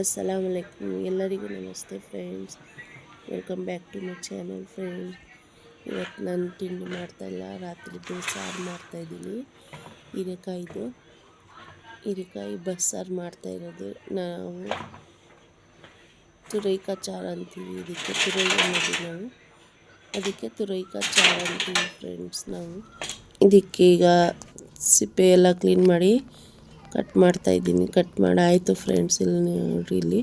ಅಸ್ಸಲಾಮುಅಲೈಕುಮ್ ಎಲ್ಲರಿಗೂ ನಮಸ್ತೆ friends. Welcome back to my channel friends. ಇವತ್ತು ನಾನು ತಿಂಡಿ ಮಾಡ್ತಾಯಿಲ್ಲ, ರಾತ್ರಿದು ಸಾರು ಮಾಡ್ತಾಯಿದ್ದೀನಿ. ಹೀರೆಕಾಯಿ ಬಸ್ಸಾರು ಮಾಡ್ತಾಯಿರೋದು. ನಾವು ತುರೈಕಾಯಿ ಚಾರು ಅಂತೀವಿ ಇದಕ್ಕೆ, ತುರೈ ಅನ್ನೋದು ನಾವು, ಅದಕ್ಕೆ ತುರೈಕಾಯಿ ಚಾರು ಅಂತೀವಿ ಫ್ರೆಂಡ್ಸ್ ನಾವು. ಇದಕ್ಕೆ ಈಗ ಸಿಪ್ಪೆ ಎಲ್ಲ ಕ್ಲೀನ್ ಮಾಡಿ ಕಟ್ ಮಾಡ್ತಾಯಿದ್ದೀನಿ. ಕಟ್ ಮಾಡಿ ಆಯಿತು ಫ್ರೆಂಡ್ಸ್. ಇಲ್ಲಿ ನೋಡಿರಿ, ಇಲ್ಲಿ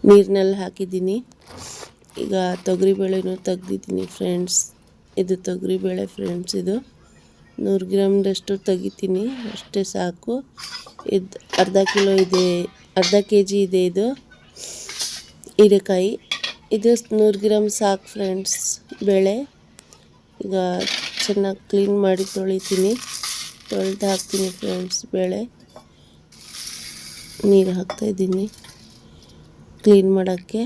ನೀರಿನಲ್ಲಿ ಹಾಕಿದ್ದೀನಿ. ಈಗ ತೊಗರಿಬೇಳೆನೂ ತೆಗ್ದಿದ್ದೀನಿ ಫ್ರೆಂಡ್ಸ್. ಇದು ತೊಗರಿಬೇಳೆ ಫ್ರೆಂಡ್ಸ್. ಇದು 100 ಗ್ರಾಮ್ದಷ್ಟು ತೆಗಿತೀನಿ, ಅಷ್ಟೇ ಸಾಕು. ಇದು ಅರ್ಧ ಕೆ ಜಿ ಇದೆ ಇದು ಹೀರೆಕಾಯಿ. ಇದು 100 ಗ್ರಾಮ್ ಸಾಕು ಫ್ರೆಂಡ್ಸ್ ಬೇಳೆ. ಈಗ ಚೆನ್ನಾಗಿ ಕ್ಲೀನ್ ಮಾಡಿ ತೊಳಿತೀನಿ, ತೊಳೆದು ಹಾಕ್ತೀನಿ ಫ್ರೆಂಡ್ಸ್. ಬೇಳೆ ನೀರು ಹಾಕ್ತಾಯಿದ್ದೀನಿ ಕ್ಲೀನ್ ಮಾಡೋಕ್ಕೆ.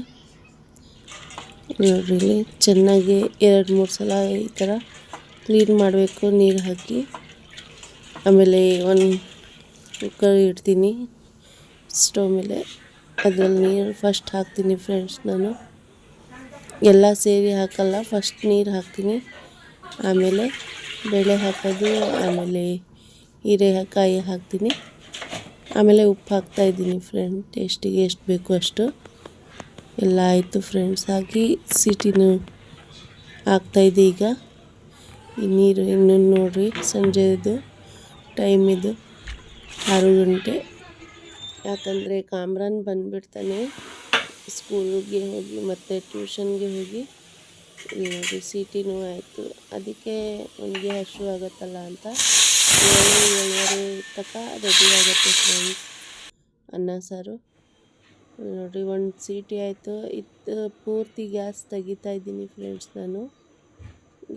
ನೋಡ್ರಿ, ಚೆನ್ನಾಗಿ 2-3 ಸಲ ಈ ಥರ ಕ್ಲೀನ್ ಮಾಡಬೇಕು ನೀರು ಹಾಕಿ. ಆಮೇಲೆ ಒಂದು ಕುಕ್ಕರ್ ಇಡ್ತೀನಿ ಸ್ಟವ್ ಮೇಲೆ. ಅದರಲ್ಲಿ ನೀರು ಫಸ್ಟ್ ಹಾಕ್ತೀನಿ ಫ್ರೆಂಡ್ಸ್. ನಾನು ಎಲ್ಲ ಸೇರಿ ಹಾಕಲ್ಲ, ಫಸ್ಟ್ ನೀರು ಹಾಕ್ತೀನಿ, ಆಮೇಲೆ ಬೇಳೆ ಹಾಕೋದು, ಆಮೇಲೆ ಹೀರೆಕಾಯಿ ಹಾಕ್ತೀನಿ, ಆಮೇಲೆ ಉಪ್ಪು ಹಾಕ್ತಾಯಿದ್ದೀನಿ ಫ್ರೆಂಡ್. ಟೇಸ್ಟಿಗೆ ಎಷ್ಟು ಬೇಕು ಅಷ್ಟು ಎಲ್ಲ ಆಯಿತು ಫ್ರೆಂಡ್ಸ್. ಹಾಕಿ ಸೀಟಿನೂ ಹಾಕ್ತಾಯಿದ್ದೆ. ಈಗ ಈ ನೀರು ಇನ್ನೂ ನೋಡಿರಿ, ಸಂಜೆದು ಟೈಮ್ ಇದು 6 ಗಂಟೆ. ಯಾಕಂದರೆ ಕಾಮ್ರಾನ್ ಬಂದುಬಿಡ್ತಾನೆ ಸ್ಕೂಲಿಗೆ ಹೋಗಿ ಮತ್ತು ಟ್ಯೂಷನ್ಗೆ ಹೋಗಿ. ನೋಡಿ, ಸೀಟಿನೂ ಆಯಿತು. ಅದಕ್ಕೆ ಅವನಿಗೆ ಹಸು ಆಗುತ್ತಲ್ಲ ಅಂತ 7:30 ತನಕ ರೆಡಿ ಆಗುತ್ತೆ ಫ್ರೆಂಡ್ಸ್ ಅನ್ನ ಸಾರು. ನೋಡಿರಿ, ಒಂದು ಸೀಟಿ ಆಯಿತು. ಇದು ಪೂರ್ತಿ ಗ್ಯಾಸ್ ತೆಗಿತಾ ಇದ್ದೀನಿ ಫ್ರೆಂಡ್ಸ್. ನಾನು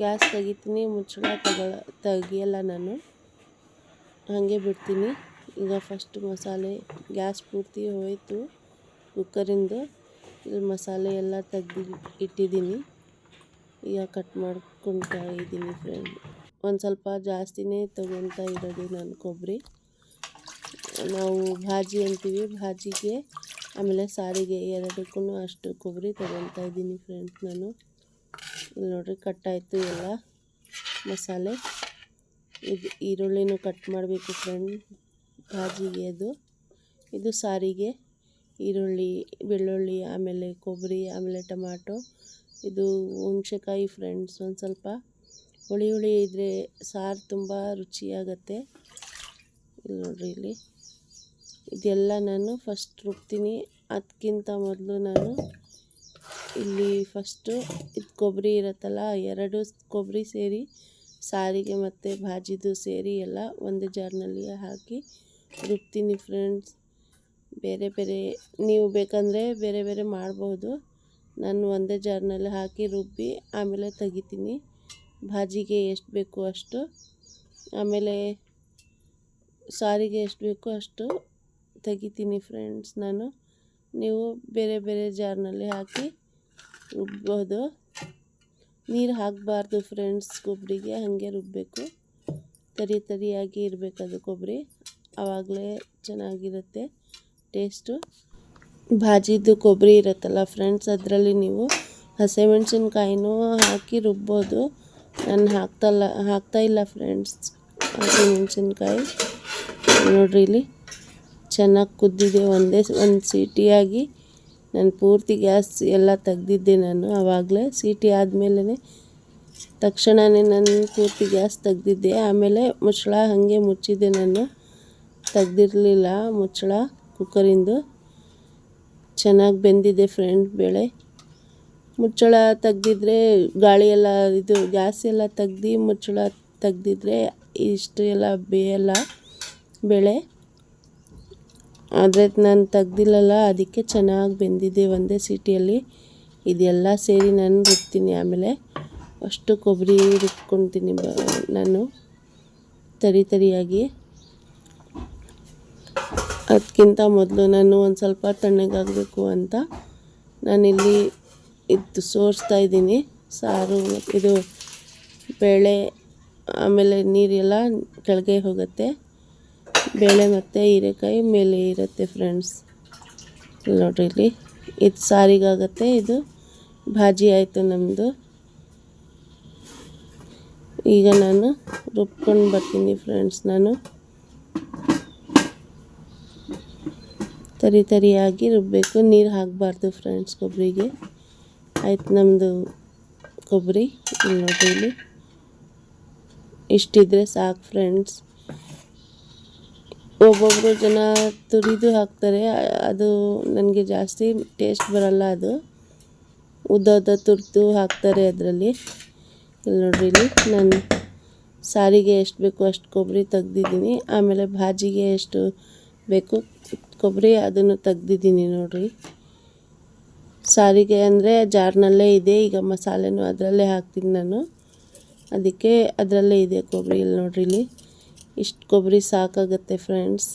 ಗ್ಯಾಸ್ ತೆಗಿತೀನಿ, ಮುಚ್ಚಳ ತೆಗಿಯಲ್ಲ ನಾನು, ಹಾಗೆ ಬಿಡ್ತೀನಿ. ಈಗ ಫಸ್ಟ್ ಮಸಾಲೆ ಗ್ಯಾಸ್ ಪೂರ್ತಿ ಹೋಯಿತು ಕುಕ್ಕರಿಂದು. ಇಲ್ಲಿ ಮಸಾಲೆ ಎಲ್ಲ ತೆಗ್ದು ಇಟ್ಟಿದ್ದೀನಿ. ಈಗ ಕಟ್ ಮಾಡ್ಕೊತಾ ಇದ್ದೀನಿ ಫ್ರೆಂಡ್. ಒಂದು ಸ್ವಲ್ಪ ಜಾಸ್ತಿನೇ ತೊಗೊತಾ ಇರೋದು ನಾನು ಕೊಬ್ಬರಿ. ನಾವು ಭಾಜಿ ಅಂತೀವಿ, ಭಾಜಿಗೆ ಆಮೇಲೆ ಸಾರಿಗೆ ಎರಡಕ್ಕೂ ಅಷ್ಟು ಕೊಬ್ಬರಿ ತೊಗೊತಾ ಇದ್ದೀನಿ ಫ್ರೆಂಡ್ಸ್ ನಾನು. ಇಲ್ಲಿ ನೋಡಿರಿ, ಕಟ್ಟಾಯಿತು ಎಲ್ಲ ಮಸಾಲೆ. ಇದು ಈರುಳ್ಳಿನೂ ಕಟ್ ಮಾಡಬೇಕು ಫ್ರೆಂಡ್ ಭಾಜಿಗೆ. ಇದು ಸಾರಿಗೆ ಈರುಳ್ಳಿ, ಬೆಳ್ಳುಳ್ಳಿ, ಆಮೇಲೆ ಕೊಬ್ಬರಿ, ಆಮೇಲೆ ಟೊಮಾಟೊ, ಇದು ಹುಣಸೆಕಾಯಿ ಫ್ರೆಂಡ್ಸ್. ಒಂದು ಸ್ವಲ್ಪ ಹುಳಿ ಇದ್ದರೆ ಸಾರು ತುಂಬ ರುಚಿಯಾಗತ್ತೆ. ಇಲ್ಲಿ ನೋಡಿರಿ, ಇಲ್ಲಿ ಇದೆಲ್ಲ ನಾನು ಫಸ್ಟ್ ರುಬ್ತೀನಿ. ಅದಕ್ಕಿಂತ ಮೊದಲು ನಾನು ಇಲ್ಲಿ ಫಸ್ಟು ಇದು ಕೊಬ್ಬರಿ ಇರುತ್ತಲ್ಲ, 2 ಕೊಬ್ಬರಿ ಸೇರಿ ಸಾರಿಗೆ ಮತ್ತು ಭಾಜಿದು ಸೇರಿ ಎಲ್ಲ ಒಂದೇ ಜಾರ್ನಲ್ಲಿ ಹಾಕಿ ರುಬ್ತೀನಿ ಫ್ರೆಂಡ್ಸ್. ಬೇರೆ ನೀವು ಬೇಕಂದರೆ ಬೇರೆ ಮಾಡ್ಬೋದು. ನಾನು ಒಂದೇ ಜಾರ್ನಲ್ಲಿ ಹಾಕಿ ರುಬ್ಬಿ ಆಮೇಲೆ ತೆಗಿತೀನಿ. ಭಾಜಿಗೆ ಎಷ್ಟು ಬೇಕು ಅಷ್ಟು, ಆಮೇಲೆ ಸಾರಿಗೆ ಎಷ್ಟು ಬೇಕು ಅಷ್ಟು ತೆಗಿತೀನಿ ಫ್ರೆಂಡ್ಸ್ ನಾನು. ನೀವು ಬೇರೆ ಜಾರ್ನಲ್ಲಿ ಹಾಕಿ ರುಬ್ಬೋದು. ನೀರು ಹಾಕಬಾರ್ದು ಫ್ರೆಂಡ್ಸ್ ಕೊಬ್ಬರಿಗೆ, ಹಾಗೆ ರುಬ್ಬಬೇಕು. ತರಿಯಾಗಿ ಇರಬೇಕದು ಕೊಬ್ಬರಿ, ಆವಾಗಲೇ ಚೆನ್ನಾಗಿರುತ್ತೆ ಟೇಸ್ಟು. ಭಾಜಿದು ಕೊಬ್ಬರಿ ಇರುತ್ತಲ್ಲ ಫ್ರೆಂಡ್ಸ್, ಅದರಲ್ಲಿ ನೀವು ಹಸಿಮೆಣ್ಸಿನ್ಕಾಯಿನೂ ಹಾಕಿ ರುಬ್ಬೋದು. ನಾನು ಹಾಕ್ತಾಯಿಲ್ಲ ಫ್ರೆಂಡ್ಸ್ ಹಸಿಮೆಣ್ಸಿನ್ಕಾಯಿ. ನೋಡಿರಿ, ಇಲ್ಲಿ ಚೆನ್ನಾಗಿ ಕುದ್ದಿದೆ. ಒಂದು ಸೀಟಿಯಾಗಿ ನಾನು ಪೂರ್ತಿ ಗ್ಯಾಸ್ ಎಲ್ಲ ತೆಗ್ದಿದ್ದೆ ನಾನು. ಆವಾಗಲೇ ಸೀಟಿ ಆದಮೇಲೆ ತಕ್ಷಣವೇ ನಾನು ಪೂರ್ತಿ ಗ್ಯಾಸ್ ತೆಗ್ದಿದ್ದೆ. ಆಮೇಲೆ ಮುಚ್ಚಳ ಹಾಗೆ ಮುಚ್ಚಿದ್ದೆ ನಾನು, ತೆಗ್ದಿರಲಿಲ್ಲ ಮುಚ್ಚಳ ಕುಕ್ಕರಿಂದು. ಚೆನ್ನಾಗಿ ಬೆಂದಿದೆ ಫ್ರೆಂಡ್ ಬೇಳೆ. ಮುಚ್ಚಳ ತೆಗ್ದಿದ್ರೆ ಗಾಳಿ ಎಲ್ಲ, ಇದು ಗ್ಯಾಸ್ ಎಲ್ಲ ತೆಗ್ದು ಮುಚ್ಚಳ ತೆಗ್ದಿದ್ರೆ ಇಷ್ಟು ಎಲ್ಲ ಬೇಯಲ್ಲ ಬೇಳೆ. ಆದರೆ ನಾನು ತೆಗ್ದಿಲ್ಲಲ್ಲ, ಅದಕ್ಕೆ ಚೆನ್ನಾಗಿ ಬೆಂದಿದೆ ಒಂದೇ ಸೀಟಿಯಲ್ಲಿ. ಇದೆಲ್ಲ ಸೇರಿ ನಾನು ರುಬ್ತೀನಿ. ಆಮೇಲೆ ಅಷ್ಟು ಕೊಬ್ಬರಿ ರುಬ್ಕೊತೀನಿ ನಾನು ತರಿಯಾಗಿ. ಅದಕ್ಕಿಂತ ಮೊದಲು ನಾನು ಒಂದು ಸ್ವಲ್ಪ ತಣ್ಣಗಾಗಬೇಕು ಅಂತ ನಾನಿಲ್ಲಿ ಇದು ಸೋರಿಸ್ತಾ ಇದ್ದೀನಿ ಸಾರು. ಇದು ಬೇಳೆ ಆಮೇಲೆ ನೀರೆಲ್ಲ ಕೆಳಗೆ ಹೋಗುತ್ತೆ, ಬೇಳೆ ಮತ್ತು ಹೀರೆಕಾಯಿ ಮೇಲೆ ಇರುತ್ತೆ ಫ್ರೆಂಡ್ಸ್. ನೋಡಿರಿ ಇಲ್ಲಿ ಇದು ಸಾರಿಗಾಗತ್ತೆ, ಇದು ಭಾಜಿ ಆಯಿತು ನಮ್ಮದು. ಈಗ ನಾನು ರುಬ್ಕೊಂಡು ಬರ್ತೀನಿ ಫ್ರೆಂಡ್ಸ್. ನಾನು ತರಿಯಾಗಿ ರುಬ್ಬಬೇಕು, ನೀರು ಹಾಕಬಾರ್ದು ಫ್ರೆಂಡ್ಸ್ ಕೊಬ್ಬರಿಗೆ. ಆಯ್ತು ನಮ್ಮದು ಕೊಬ್ಬರಿ. ಇಲ್ಲಿ ನೋಡಿರಿ ಇಲ್ಲಿ ಇಷ್ಟಿದ್ರೆ ಸಾಕು ಫ್ರೆಂಡ್ಸ್. ಒಬ್ಬೊಬ್ಬರು ಜನ ತುರಿದು ಹಾಕ್ತಾರೆ, ಅದು ನನಗೆ ಜಾಸ್ತಿ ಟೇಸ್ಟ್ ಬರಲ್ಲ. ಅದು ಉದ್ದ ತುರಿದು ಹಾಕ್ತಾರೆ ಅದರಲ್ಲಿ. ಇಲ್ಲಿ ನೋಡಿರಿ ಇಲ್ಲಿ ನಾನು ಸಾರಿಗೆ ಎಷ್ಟು ಬೇಕು ಅಷ್ಟು ಕೊಬ್ಬರಿ ತೆಗ್ದಿದ್ದೀನಿ. ಆಮೇಲೆ ಭಾಜಿಗೆ ಎಷ್ಟು ಬೇಕು ಕೊಬ್ಬರಿ ಅದನ್ನು ತೆಗ್ದಿದ್ದೀನಿ ನೋಡಿರಿ. ಸಾರಿಗೆ ಅಂದರೆ ಜಾರ್ನಲ್ಲೇ ಇದೆ, ಈಗ ಮಸಾಲೆನೂ ಅದರಲ್ಲೇ ಹಾಕ್ತೀನಿ ನಾನು, ಅದಕ್ಕೆ ಅದರಲ್ಲೇ ಇದೆ ಕೊಬ್ಬರಿ. ಇಲ್ಲಿ ನೋಡಿರಿ ಇಲ್ಲಿ ಇಷ್ಟು ಕೊಬ್ಬರಿ ಸಾಕಾಗುತ್ತೆ ಫ್ರೆಂಡ್ಸ್.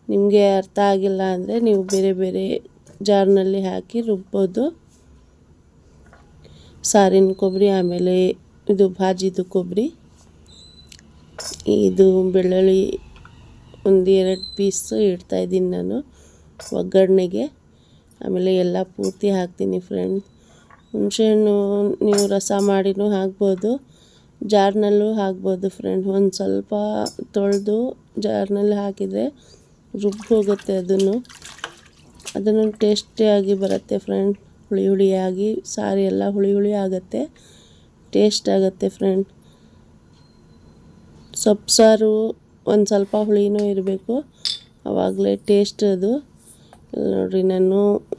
ನಿಮಗೆ ಅರ್ಥ ಆಗಿಲ್ಲ ಅಂದರೆ ನೀವು ಬೇರೆ ಬೇರೆ ಜಾರ್ನಲ್ಲಿ ಹಾಕಿ ರುಬ್ಬೋದು. ಸಾರಿನ ಕೊಬ್ಬರಿ, ಆಮೇಲೆ ಇದು ಭಾಜಿದು ಕೊಬ್ಬರಿ. ಇದು ಬೆಳ್ಳುಳ್ಳಿ ಒಂದು 2 ಪೀಸು ಇಡ್ತಾಯಿದ್ದೀನಿ ನಾನು ಒಗ್ಗರಣೆಗೆ. ಆಮೇಲೆ ಎಲ್ಲ ಪೂರ್ತಿ ಹಾಕ್ತೀನಿ ಫ್ರೆಂಡ್ಸ್. ಹುಣಸೆಹಣ್ಣು ನೀವು ರಸ ಮಾಡಿನೂ ಹಾಕ್ಬೋದು, ಜಾರ್ನಲ್ಲೂ ಹಾಕ್ಬೋದು ಫ್ರೆಂಡ್. ಒಂದು ಸ್ವಲ್ಪ ತೊಳೆದು ಜಾರ್ನಲ್ಲಿ ಹಾಕಿದರೆ ಹೋಗುತ್ತೆ. ಅದನ್ನು ಟೇಸ್ಟಿಯಾಗಿ ಬರುತ್ತೆ ಫ್ರೆಂಡ್. ಹುಳಿಯಾಗಿ ಸಾರಿ ಎಲ್ಲ ಹುಳಿ ಆಗುತ್ತೆ, ಟೇಸ್ಟ್ ಆಗುತ್ತೆ ಫ್ರೆಂಡ್. ಸೊಪ್ಪು ಸಾರು ಒಂದು ಸ್ವಲ್ಪ ಹುಳಿನೂ ಇರಬೇಕು, ಆವಾಗಲೇ ಟೇಸ್ಟ್ ಅದು. ನೋಡಿರಿ ನಾನು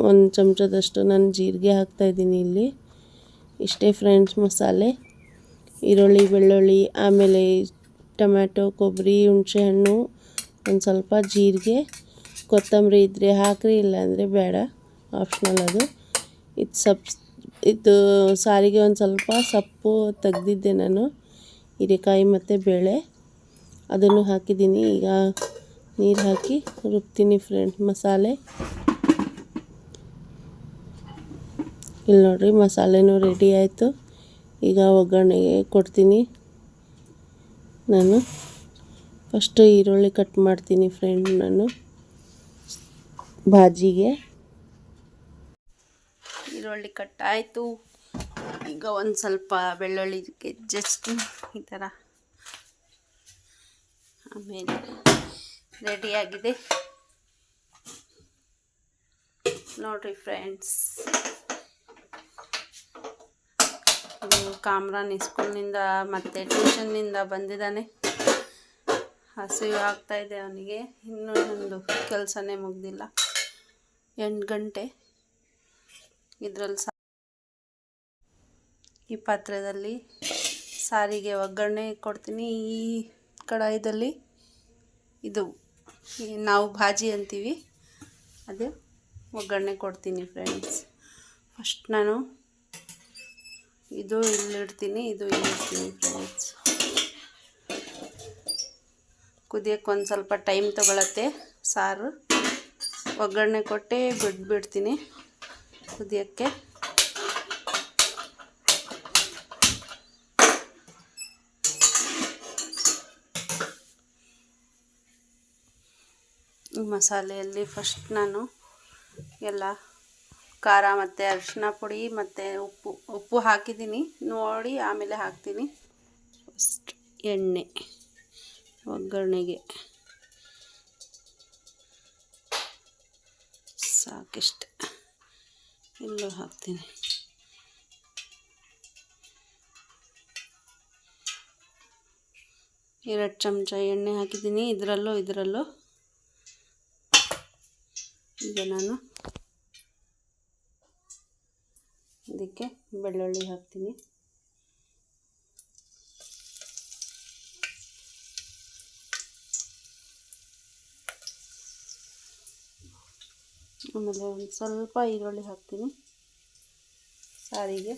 ಒಂದು ಚಮಚದಷ್ಟು ನಾನು ಜೀರಿಗೆ ಹಾಕ್ತಾಯಿದ್ದೀನಿ ಇಲ್ಲಿ. ಇಷ್ಟೇ ಫ್ರೆಂಡ್ಸ್ ಮಸಾಲೆ. ಈರುಳ್ಳಿ, ಬೆಳ್ಳುಳ್ಳಿ, ಆಮೇಲೆ ಟೊಮ್ಯಾಟೊ, ಕೊಬ್ಬರಿ, ಹುಣಸೆಹಣ್ಣು, ಒಂದು ಸ್ವಲ್ಪ ಜೀರಿಗೆ, ಕೊತ್ತಂಬರಿ ಇದ್ದರೆ ಹಾಕ್ರಿ, ಇಲ್ಲಾಂದರೆ ಬೇಡ, ಆಪ್ಷನಲ್ ಅದು. ಇದು ಸಾರಿಗೆ ಒಂದು ಸ್ವಲ್ಪ ಸೊಪ್ಪು ತೆಗ್ದಿದ್ದೆ ನಾನು, ಹೀರೆಕಾಯಿ ಮತ್ತು ಬೇಳೆ, ಅದನ್ನು ಹಾಕಿದ್ದೀನಿ. ಈಗ ನೀರು ಹಾಕಿ ರುಬ್ತೀನಿ ಫ್ರೆಂಡ್ ಮಸಾಲೆ. ಇಲ್ಲಿ ನೋಡಿರಿ ಮಸಾಲೆನೂ ರೆಡಿ ಆಯಿತು. ಈಗ ಒಗ್ಗರಣೆಗೆ ಕೊಡ್ತೀನಿ ನಾನು. ಫಸ್ಟು ಈರುಳ್ಳಿ ಕಟ್ ಮಾಡ್ತೀನಿ ಫ್ರೆಂಡ್ ನಾನು ಭಾಜಿಗೆ. ಈರುಳ್ಳಿ ಕಟ್ ಆಯಿತು. ಈಗ ಒಂದು ಸ್ವಲ್ಪ ಬೆಳ್ಳುಳ್ಳಿಗೆ ಜಸ್ಟ್ ಈ ಥರ, ಆಮೇಲೆ ರೆಡಿಯಾಗಿದೆ ನೋಡಿರಿ ಫ್ರೆಂಡ್ಸ್. ಕಾಮ್ರಾನ್ ಸ್ಕೂಲ್ನಿಂದ ಮತ್ತು ಟ್ಯೂಷನ್ನಿಂದ ಬಂದಿದ್ದಾನೆ, ಹಸಿವು ಆಗ್ತಾಯಿದೆ ಅವನಿಗೆ. ಇನ್ನೂ ಒಂದು ಕೆಲಸನೇ ಮುಗ್ದಿಲ್ಲ, 8 ಗಂಟೆ. ಇದರಲ್ಲಿ ಈ ಪಾತ್ರೆಯಲ್ಲಿ ಸಾರಿಗೆ ಒಗ್ಗರಣೆ ಕೊಡ್ತೀನಿ. ಈ ಕಡಾಯಿದಲ್ಲಿ ಇದು ನಾವು ಭಾಜಿ ಅಂತೀವಿ, ಅದು ಒಗ್ಗರಣೆ ಕೊಡ್ತೀನಿ ಫ್ರೆಂಡ್ಸ್. ಫಸ್ಟ್ ನಾನು ಇದು ಇಲ್ಲಿಡ್ತೀನಿ, ಇದು ಇಲ್ಲಿಡ್ತೀನಿ ಫ್ರೆಂಡ್ಸ್. ಕುದಿಯೋಕ್ಕೆ ಒಂದು ಸ್ವಲ್ಪ ಟೈಮ್ ತೊಗೊಳತ್ತೆ ಸಾರು. ಒಗ್ಗರಣೆ ಕೊಟ್ಟೆ ಬಿಡ್ತೀನಿ ಕುದಿಯೋಕ್ಕೆ. ಈ ಮಸಾಲೆಯಲ್ಲಿ ಫಸ್ಟ್ ನಾನು ಎಲ್ಲ ಖಾರ ಮತ್ತು ಅರಿಶಿನ ಪುಡಿ ಮತ್ತು ಉಪ್ಪು ಹಾಕಿದ್ದೀನಿ ನೋಡಿ, ಆಮೇಲೆ ಹಾಕ್ತೀನಿ. ಫಸ್ಟ್ ಎಣ್ಣೆ ಒಗ್ಗರಣೆಗೆ ಸಾಕಿಷ್ಟು, ಇಲ್ಲೂ ಹಾಕ್ತೀನಿ. ಎರಡು ಚಮಚ ಎಣ್ಣೆ ಹಾಕಿದ್ದೀನಿ, ಇದರಲ್ಲೂ. ಈಗ ನಾನು ಇದಕ್ಕೆ ಬೆಳ್ಳುಳ್ಳಿ ಹಾಕ್ತೀನಿ. ಆಮೇಲೆ ಒಂದು ಸ್ವಲ್ಪ ಈರುಳ್ಳಿ ಹಾಕ್ತೀನಿ ಸಾರಿಗೆ.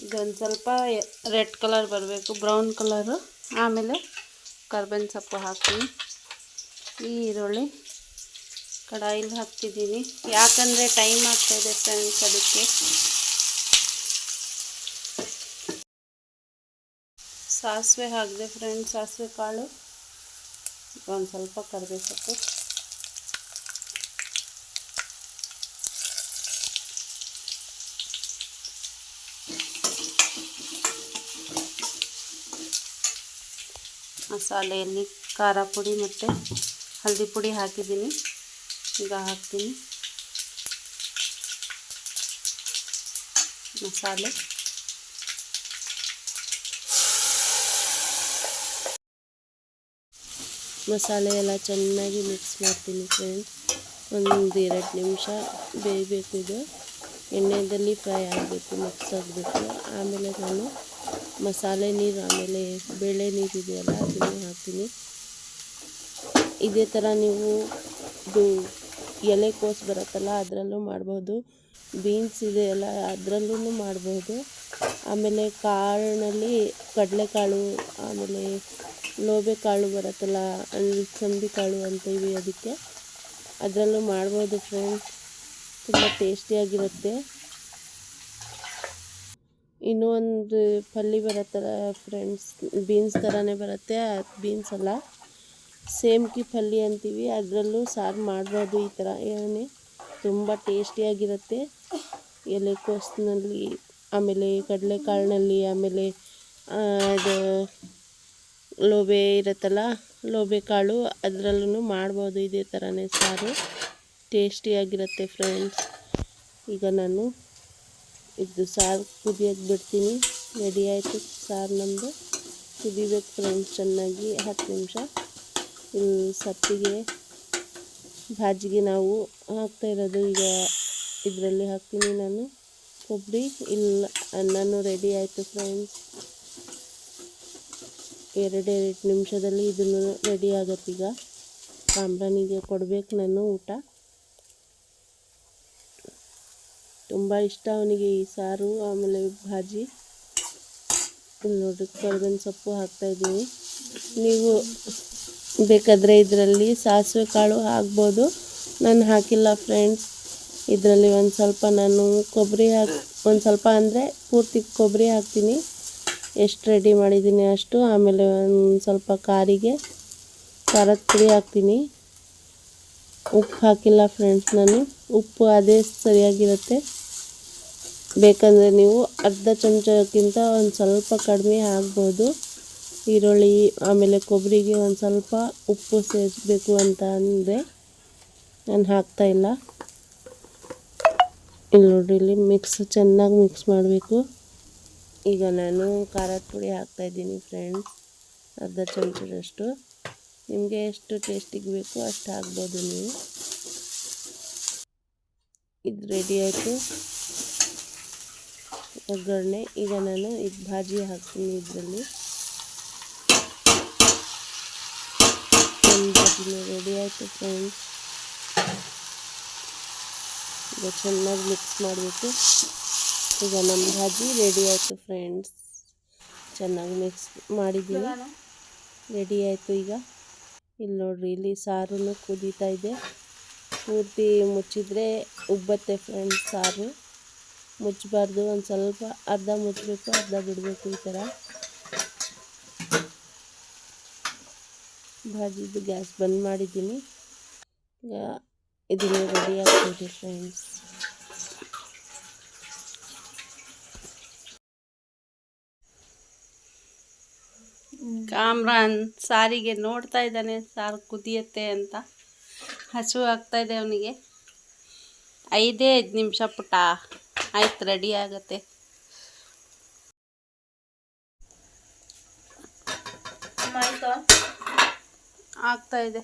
ಇದೊಂದು ಸ್ವಲ್ಪ ರೆಡ್ ಕಲರ್ ಬರಬೇಕು, ಬ್ರೌನ್ ಕಲರು. ಆಮೇಲೆ ಕರ್ಬೇವಿನ ಸೊಪ್ಪು ಹಾಕ್ತೀನಿ. ಈ ಈರುಳ್ಳಿ ಕಡಾಯಿಲಿ ಹಾಕ್ತಿದ್ದೀನಿ, ಯಾಕಂದರೆ ಟೈಮ್ ಆಗ್ತಾಯಿದೆ ಫ್ರೆಂಡ್ಸ್, ಅದಕ್ಕೆ. ಸಾಸಿವೆ ಹಾಕಿದೆ ಫ್ರೆಂಡ್ಸ್, ಸಾಸಿವೆ ಕಾಳು, ಒಂದು ಸ್ವಲ್ಪ ಕರಿಬೇವು ಸೊಪ್ಪು, ಮಸಾಲೆಯಲ್ಲಿ ಖಾರ ಪುಡಿ ಮತ್ತು ಹಳದಿ ಪುಡಿ ಹಾಕಿದ್ದೀನಿ. ಈಗ ಹಾಕ್ತೀನಿ ಮಸಾಲೆ. ಮಸಾಲೆ ಎಲ್ಲ ಚೆನ್ನಾಗಿ ಮಿಕ್ಸ್ ಮಾಡ್ತೀನಿ ಫ್ರೆಂಡ್ಸ್. ಒಂದು 2 ನಿಮಿಷ ಬೇಯಬೇಕು. ಇದು ಎಣ್ಣೆಯಲ್ಲಿ ಫ್ರೈ ಆಗಬೇಕು, ಮಿಕ್ಸ್ ಆಗಬೇಕು. ಆಮೇಲೆ ನಾನು ಮಸಾಲೆ ನೀರು, ಆಮೇಲೆ ಬೇಳೆ ನೀರು ಇದೆಯಲ್ಲ ಅದನ್ನು ಹಾಕ್ತೀನಿ. ಇದೇ ಥರ ನೀವು ಇದು ಎಲೆಕೋಸು ಬರುತ್ತಲ್ಲ ಅದರಲ್ಲೂ ಮಾಡ್ಬೋದು, ಬೀನ್ಸ್ ಇದೆಯಲ್ಲ ಅದರಲ್ಲೂ ಮಾಡ್ಬೋದು. ಆಮೇಲೆ ಕಾಳಿನಲ್ಲಿ ಕಡಲೆಕಾಳು, ಆಮೇಲೆ ಲೋಬೆ ಕಾಳು ಬರುತ್ತಲ್ಲ, ಅಲಸಂದಿ ಕಾಳು ಅಂತೀವಿ ಅದಕ್ಕೆ, ಅದರಲ್ಲೂ ಮಾಡ್ಬೋದು ಫ್ರೆಂಡ್ಸ್. ತುಂಬ ಟೇಸ್ಟಿಯಾಗಿರುತ್ತೆ. ಇನ್ನೂ ಒಂದು ಪಲ್ಯ ಬರುತ್ತಲ್ಲ ಫ್ರೆಂಡ್ಸ್, ಬೀನ್ಸ್ ಥರನೇ ಬರುತ್ತೆ, ಬೀನ್ಸ್ ಅಲ್ಲ, ಸೇಮ್ಕಿ ಪಲ್ಯ ಅಂತೀವಿ, ಅದರಲ್ಲೂ ಸಾರು ಮಾಡ್ಬೋದು. ಈ ಥರ ಏನೇ ತುಂಬ ಟೇಸ್ಟಿಯಾಗಿರುತ್ತೆ. ಎಲೆಕೋಸಿನಲ್ಲಿ, ಆಮೇಲೆ ಕಡಲೆಕಾಳಿನಲ್ಲಿ, ಆಮೇಲೆ ಅದು ಲೋಬೆ ಇರುತ್ತಲ್ಲ, ಲೋಬೆ ಕಾಳು, ಅದರಲ್ಲೂ ಮಾಡ್ಬೋದು ಇದೇ ಥರನೇ ಸಾರು, ಟೇಸ್ಟಿಯಾಗಿರುತ್ತೆ ಫ್ರೆಂಡ್ಸ್. ಈಗ ನಾನು ಇದು ಸಾರು ಕುದಿಯೋಕ್ಕೆ ಬಿಡ್ತೀನಿ. ರೆಡಿ ಆಯಿತು ಸಾರು ನಮ್ಮದು. ಕುದಿಬೇಕು ಫ್ರೆಂಡ್ಸ್ ಚೆನ್ನಾಗಿ 10 ನಿಮಿಷ. ಇಲ್ಲಿ ಸತ್ತಿಗೆ ಭಾಜಿಗೆ ನಾವು ಹಾಕ್ತಾಯಿರೋದು. ಈಗ ಇದರಲ್ಲಿ ಹಾಕ್ತೀನಿ ನಾನು ಕೊಬ್ಬರಿ. ಇಲ್ಲ, ಅನ್ನನೂ ರೆಡಿ ಆಯಿತು ಫ್ರೆಂಡ್ಸ್. 2 ನಿಮಿಷದಲ್ಲಿ ಇದನ್ನು ರೆಡಿ ಆಗುತ್ತೆ. ಈಗ ಕಾಮ್ರಾನಿಗೆ ಕೊಡಬೇಕು ನಾನು ಊಟ. ತುಂಬ ಇಷ್ಟ ಅವನಿಗೆ ಈ ಸಾರು, ಆಮೇಲೆ ಭಾಜಿ. ಇಲ್ಲಿ ನೋಡಿ ಕರಿಬೇವಿನ ಸೊಪ್ಪು ಹಾಕ್ತಾಯಿದ್ದೀನಿ. ನೀವು ಬೇಕಾದರೆ ಇದರಲ್ಲಿ ಸಾಸಿವೆ ಕಾಳು ಹಾಕ್ಬೋದು, ನಾನು ಹಾಕಿಲ್ಲ ಫ್ರೆಂಡ್ಸ್. ಇದರಲ್ಲಿ ಒಂದು ಸ್ವಲ್ಪ ನಾನು ಕೊಬ್ಬರಿ ಒಂದು ಸ್ವಲ್ಪ ಅಂದರೆ ಪೂರ್ತಿ ಕೊಬ್ಬರಿ ಹಾಕ್ತೀನಿ, ಎಷ್ಟು ರೆಡಿ ಮಾಡಿದ್ದೀನಿ ಅಷ್ಟು. ಆಮೇಲೆ ಒಂದು ಸ್ವಲ್ಪ ಖಾರದ ಪುಡಿ ಹಾಕ್ತೀನಿ. ಉಪ್ಪು ಹಾಕಿಲ್ಲ ಫ್ರೆಂಡ್ಸ್ ನಾನು, ಉಪ್ಪು ಅದೇ ಸರಿಯಾಗಿರುತ್ತೆ. ಬೇಕಂದರೆ ನೀವು ಅರ್ಧ ಚಮಚಕ್ಕಿಂತ ಒಂದು ಸ್ವಲ್ಪ ಕಡಿಮೆ ಹಾಕ್ಬೋದು. ಈರುಳ್ಳಿ ಆಮೇಲೆ ಕೊಬ್ಬರಿಗೆ ಒಂದು ಸ್ವಲ್ಪ ಉಪ್ಪು ಸೇರಿಸ್ಬೇಕು ಅಂತ ಅಂದರೆ ನಾನು ಹಾಕ್ತಾಯಿಲ್ಲ. ಇಲ್ಲಿ ನೋಡಿ, ಇಲ್ಲಿ ಚೆನ್ನಾಗಿ ಮಿಕ್ಸ್ ಮಾಡಬೇಕು. ಈಗ ನಾನು ಖಾರದ ಪುಡಿ ಹಾಕ್ತಾಯಿದ್ದೀನಿ ಫ್ರೆಂಡ್ಸ್, ಅರ್ಧ ಚಮಚದಷ್ಟು. ನಿಮಗೆ ಎಷ್ಟು ಟೇಸ್ಟಿಗೆ ಬೇಕು ಅಷ್ಟು ಹಾಕ್ಬೋದು ನೀವು. ಇದು ರೆಡಿ ಆಯಿತು ಒಗ್ಗರಣೆ. ಈಗ ನಾನು ಇದು ಭಾಜಿ ಹಾಕ್ತೀನಿ. ಇದರಲ್ಲಿ ಒಂದು ಭಾಜಿನೂ ರೆಡಿ ಆಯಿತು ಫ್ರೆಂಡ್ಸ್. ಈಗ ಚೆನ್ನಾಗಿ ಮಿಕ್ಸ್ ಮಾಡಬೇಕು. ಈಗ ನಮ್ಮ ಭಾಜಿ ರೆಡಿ ಆಯಿತು ಫ್ರೆಂಡ್ಸ್. ಚೆನ್ನಾಗಿ ಮಿಕ್ಸ್ ಮಾಡಿದ್ದೀನಿ, ರೆಡಿ ಆಯಿತು. ಈಗ ಇಲ್ಲಿ ನೋಡಿರಿ, ಇಲ್ಲಿ ಸಾರೂ ಕುದೀತಾ ಇದೆ. ಪೂರ್ತಿ ಮುಚ್ಚಿದರೆ ಉಬ್ಬತ್ತೆ ಫ್ರೆಂಡ್ಸ್ ಸಾರು. ಮುಚ್ಚಬಾರ್ದು, ಒಂದು ಸ್ವಲ್ಪ ಅರ್ಧ ಮುಚ್ಚಬೇಕು, ಅರ್ಧ ಬಿಡಬೇಕು. ಈ ಥರ ಭಾಜಿದು ಗ್ಯಾಸ್ ಬಂದ್ ಮಾಡಿದ್ದೀನಿ. ಈಗ ಇದನ್ನು ರೆಡಿ ಆಗ್ತದೆ ಫ್ರೆಂಡ್ಸ್. ಕಾಮ್ರಾನ್ ಸಾರಿಗೆ ನೋಡ್ತಾ ಇದ್ದಾನೆ, ಸಾರು ಕುದಿಯತ್ತೆ ಅಂತ. ಹಸು ಆಗ್ತಾಯಿದೆ ಅವನಿಗೆ. 5 ನಿಮಿಷ ಪುಟ್ಟ, ಆಯ್ತು ರೆಡಿ ಆಗುತ್ತೆ. ಆಗ್ತಾಯಿದೆ.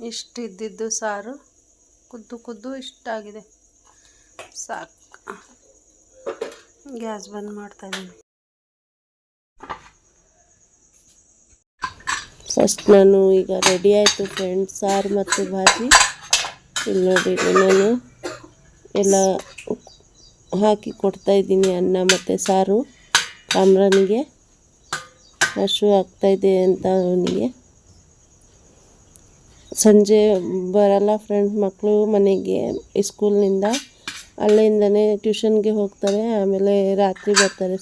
ಇಷ್ಟಿದ್ದಿದ್ದು ಸಾರು ಕುದ್ದು ಇಷ್ಟಾಗಿದೆ, ಸಾಕು. ಗ್ಯಾಸ್ ಬಂದ್ ಮಾಡ್ತಾಯಿದ್ದೀನಿ. ಫಸ್ಟ್ ನಾನು ಈಗ ರೆಡಿ ಆಯಿತು ಫ್ರೆಂಡ್ಸ್ ಸಾರು ಮತ್ತು ಭಾಜಿ. ಇಲ್ಲಿ ನೋಡಿ, ನಾನು ಎಲ್ಲ ಹಾಕಿ ಕೊಡ್ತಾಯಿದ್ದೀನಿ, ಅನ್ನ ಮತ್ತು ಸಾರು. ಕಾಮ್ರಾನಿಗೆ ಹಸು ಆಗ್ತಾಯಿದೆ ಅಂತ ಅವನಿಗೆ ಸಂಜೆ ಬರಲ್ಲ ಫ್ರೆಂಡ್ಸ್ ಮಕ್ಕಳು ಮನೆಗೆ ಸ್ಕೂಲ್ನಿಂದ, ಅಲ್ಲಿಂದನೇ ಟ್ಯೂಷನ್ಗೆ ಹೋಗ್ತಾರೆ. ಆಮೇಲೆ ರಾತ್ರಿ ಬರ್ತಾರೆ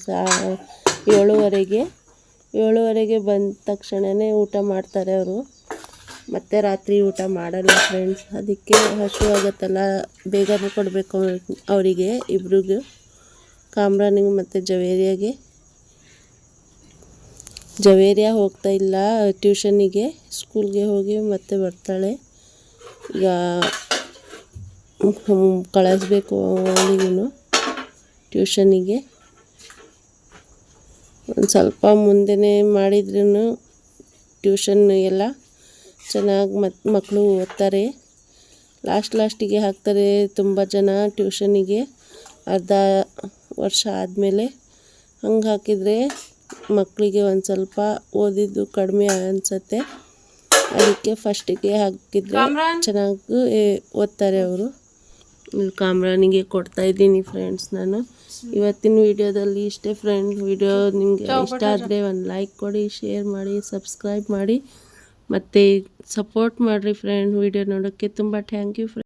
7:30ಗೆ ಬಂದ ತಕ್ಷಣವೇ ಊಟ ಮಾಡ್ತಾರೆ ಅವರು. ಮತ್ತು ರಾತ್ರಿ ಊಟ ಮಾಡಲ್ಲ ಫ್ರೆಂಡ್ಸ್. ಅದಕ್ಕೆ ಹಸಿವಾಗತ್ತಲ್ಲ, ಬೇಗನೆ ಕೊಡಬೇಕು ಅವರಿಗೆ ಇಬ್ರಿಗೂ, ಕಾಮ್ರಾನಿಗೆ ಮತ್ತು ಜವೇರಿಯಾ ಹೋಗ್ತಾ ಇಲ್ಲ ಟ್ಯೂಷನಿಗೆ, ಸ್ಕೂಲ್ಗೆ ಹೋಗಿ ಮತ್ತೆ ಬರ್ತಾಳೆ. ಈಗ ಕಳಿಸ್ಬೇಕು ಅವಳಿಗೂ ಟ್ಯೂಷನಿಗೆ. ಒಂದು ಸ್ವಲ್ಪ ಮುಂದೆನೇ ಮಾಡಿದ್ರೂ ಟ್ಯೂಷನ್ ಎಲ್ಲ ಚೆನ್ನಾಗಿ ಮಕ್ಕಳು ಓದ್ತಾರೆ. ಲಾಸ್ಟಿಗೆ ಹಾಕ್ತಾರೆ ತುಂಬ ಜನ ಟ್ಯೂಷನಿಗೆ, ಅರ್ಧ ವರ್ಷ ಆದಮೇಲೆ. ಹಂಗೆ ಹಾಕಿದರೆ ಮಕ್ಕಳಿಗೆ ಒಂದು ಸ್ವಲ್ಪ ಓದಿದ್ದು ಕಡಿಮೆ ಅನಿಸುತ್ತೆ. ಅದಕ್ಕೆ ಫಸ್ಟಿಗೆ ಹಾಕಿದರೆ ಚೆನ್ನಾಗಿ ಓದ್ತಾರೆ ಅವರು. ಕಾಮ್ರಾನಿಗೆ ಕೊಡ್ತಾಯಿದ್ದೀನಿ ಫ್ರೆಂಡ್ಸ್ ನಾನು. ಇವತ್ತಿನ ವಿಡಿಯೋದಲ್ಲಿ ಇಷ್ಟೇ ಫ್ರೆಂಡ್. ವಿಡಿಯೋ ನಿಮಗೆ ಇಷ್ಟ ಆದರೆ ಒಂದು ಲೈಕ್ ಕೊಡಿ, ಶೇರ್ ಮಾಡಿ, ಸಬ್ಸ್ಕ್ರೈಬ್ ಮಾಡಿ ಮತ್ತು ಸಪೋರ್ಟ್ ಮಾಡಿರಿ ಫ್ರೆಂಡ್. ವಿಡಿಯೋ ನೋಡೋಕ್ಕೆ ತುಂಬ ಥ್ಯಾಂಕ್ ಯು ಫ್ರೆಂಡ್.